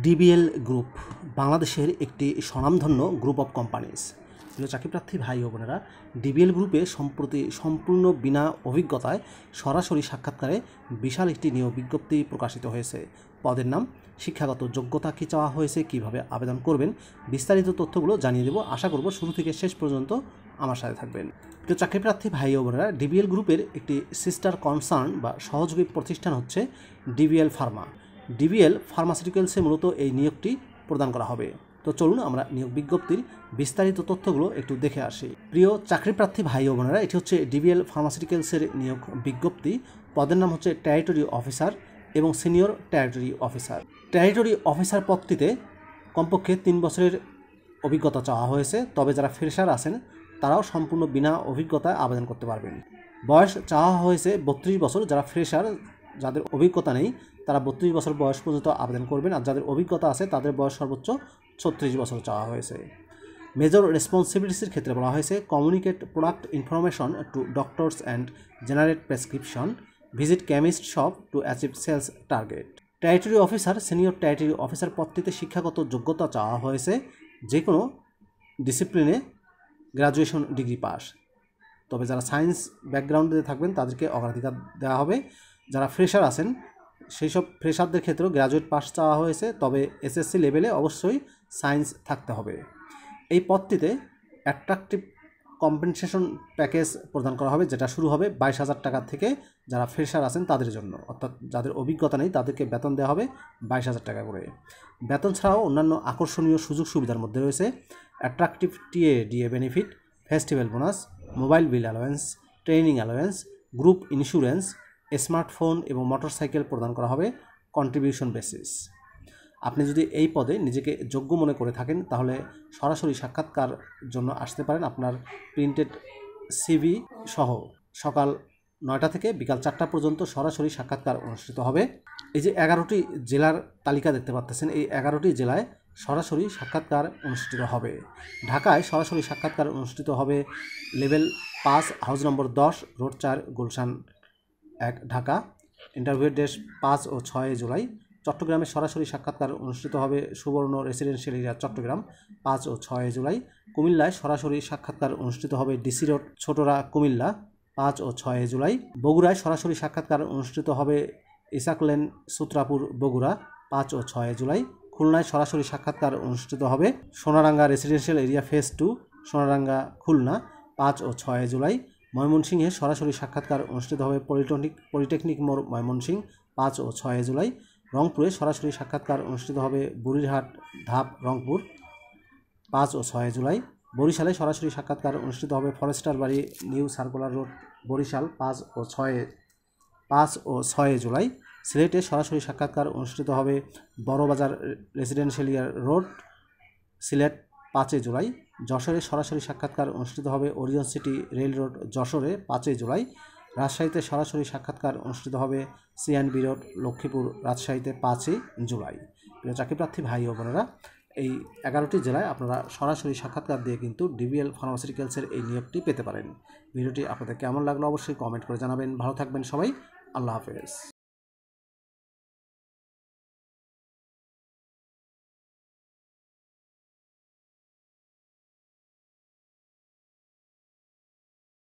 DBL group বাংলাদেশের একটি স্বনামধন্য গ্রুপ অফ কোম্পানিজ। প্রিয় চাকরিপ্রার্থী ভাই ও বোনেরা, ডিবিএল গ্রুপে সম্প্রতি সম্পূর্ণ বিনা অভিজ্ঞতায় সরাসরি সাক্ষাৎকারে বিশাল একটি নিয়োগ বিজ্ঞপ্তি প্রকাশিত হয়েছে। পদের নাম, শিক্ষাগত যোগ্যতা কী চাওয়া হয়েছে, কিভাবে আবেদন করবেন, বিস্তারিত তথ্যগুলো জানিয়ে দেবো। আশা করব শুরু থেকে শেষ পর্যন্ত আমার সাথে থাকবেন। প্রিয় চাকরিপ্রার্থী ভাই ও বোনেরা, ডিবিএল গ্রুপের একটি সিস্টার কনসার্ন বা সহযোগী প্রতিষ্ঠান হচ্ছে ডিবিএল ফার্মা। ডিবিএল ফার্মাসিউটিক্যালসে মূলত এই নিয়োগটি প্রদান করা হবে। তো চলুন আমরা নিয়োগ বিজ্ঞপ্তির বিস্তারিত তথ্যগুলো একটু দেখে আসি। প্রিয় চাকরিপ্রার্থী ভাই ও বোনেরা, এটি হচ্ছে ডিবিএল ফার্মাসিউটিক্যালসের নিয়োগ বিজ্ঞপ্তি। পদের নাম হচ্ছে টেরিটরি অফিসার এবং senior territory officer. Territory officer পদটিতে কমপক্ষে 3 বছরের অভিজ্ঞতা চাওয়া হয়েছে, তবে যারা ফ্রেশার আছেন তারাও সম্পূর্ণ বিনা অভিজ্ঞতায় আবেদন করতে পারবেন। বয়স চাওয়া হয়েছে 32 বছর। যারা ফ্রেশার, যাদের অভিজ্ঞতা নেই, তারা 32 বছর বয়স পর্যন্ত আবেদন করবেন, আর যাদের অভিজ্ঞতা আছে তাদের বয়স সর্বোচ্চ 36 বছর চাওয়া হয়েছে। মেজর রেসপন্সিবিলিটিসের ক্ষেত্রে বলা হয়েছে communicate product information to doctors and generate prescription, visit chemist shop to achieve sales target. Territory officer, senior territory officer পদটিতে শিক্ষাগত যোগ্যতা চাওয়া হয়েছে যে কোনো ডিসিপ্লিনে গ্র্যাজুয়েশন ডিগ্রি পাস, তবে যারা সায়েন্স ব্যাকগ্রাউন্ডে থাকবেন তাদেরকে অগ্রাধিকার দেওয়া হবে। যারা ফ্রেশার আছেন সেই সব ফ্রেশারদের ক্ষেত্রেও গ্র্যাজুয়েট পাস চাওয়া হয়েছে, তবে এসএসসি লেভেলে অবশ্যই সায়েন্স থাকতে হবে। এই পদটিতে অ্যাট্রাকটিভ কম্পেনসেশন প্যাকেজ প্রদান করা হবে, যেটা শুরু হবে 22,000 টাকা থেকে। যারা ফ্রেশার আছেন তাদের জন্য, অর্থাৎ যাদের অভিজ্ঞতা নেই তাদেরকে বেতন দেওয়া হবে 22,000 টাকা করে। বেতন ছাড়াও অন্যান্য আকর্ষণীয় সুযোগ সুবিধার মধ্যে রয়েছে attractive TA DA benefit, festival bonus, mobile bill allowance, training allowance, group insurance, smartphone এবং মোটরসাইকেল প্রদান করা হবে কন্ট্রিবিউশন বেসিস। আপনি যদি এই পদে নিজেকে যোগ্য মনে করে থাকেন তাহলে সরাসরি সাক্ষাৎকার জন্য আসতে পারেন। আপনার প্রিন্টেড সিভি সহ সকাল 9টা থেকে বিকাল 4টা পর্যন্ত সরাসরি সাক্ষাৎকার অনুষ্ঠিত হবে। এই যে 11টি জেলার তালিকা দেখতে পাচ্ছেন, এই 11টি জেলায় সরাসরি সাক্ষাৎকার অনুষ্ঠিত হবে। ঢাকায় সরাসরি সাক্ষাৎকার অনুষ্ঠিত হবে লেভেল 5, হাউস নম্বর 10, রোড 4, গুলশান 1, ঢাকা। ইন্টারভিউয়ের ডেট 5 ও 6 জুলাই। চট্টগ্রামে সরাসরি সাক্ষাৎকার অনুষ্ঠিত হবে সুবর্ণ রেসিডেন্সিয়াল এরিয়া চট্টগ্রাম, 5 ও 6 জুলাই। কুমিল্লায় সরাসরি সাক্ষাৎকার অনুষ্ঠিত হবে ডিসি রোড, ছোটরা, কুমিল্লা, 5 ও 6 জুলাই। বগুড়ায় সরাসরি সাক্ষাৎকার অনুষ্ঠিত হবে ইসাক লেন, সূত্রাপুর, বগুড়া, 5 ও 6 জুলাই। খুলনায় সরাসরি সাক্ষাৎকার অনুষ্ঠিত হবে Sonaranga residential area phase 2, Sonaranga, Khulna, 5 ও 6 জুলাই। ময়মনসিংহে সরাসরি সাক্ষাৎকার অনুষ্ঠিত হবে পলিটেকনিক মোড়, ময়মনসিংহ, 5 ও 6 জুলাই। রংপুরে সরাসরি সাক্ষাৎকার অনুষ্ঠিত হবে বুড়িরহাট, ধাপ, রংপুর, 5 ও 6 জুলাই। বরিশালে সরাসরি সাক্ষাৎকার অনুষ্ঠিত হবে ফরেস্টার বাড়ি, নিউ সার্কুলার রোড, বরিশাল, 5 ও 6 জুলাই। সিলেটে সরাসরি সাক্ষাৎকার অনুষ্ঠিত হবে বড়বাজার রেসিডেন্সিয়াল রোড, সিলেট, 5 জুলাই। যশোরে সরাসরি সাক্ষাৎকার অনুষ্ঠিত হবে ওরিয়ন সিটি রেল রোড, যশোরে, 5 জুলাই। রাজশাহীতে সরাসরি সাক্ষাৎকার অনুষ্ঠিত হবে সিএনবি রোড, লক্ষ্মীপুর, রাজশাহীতে, 5 জুলাই। প্রিয় চাকরিপ্রার্থী ভাই ও বোনেরা, এই 11টি জেলায় আপনারা সরাসরি সাক্ষাৎকার দিয়ে কিন্তু ডিবিএল ফার্মাসিউটিক্যালসের এই নিয়োগটি পেতে পারেন। ভিডিওটি আপনাদের কেমন লাগলো অবশ্যই কমেন্ট করে জানাবেন। ভালো থাকবেন সবাই, আল্লাহ হাফেজ।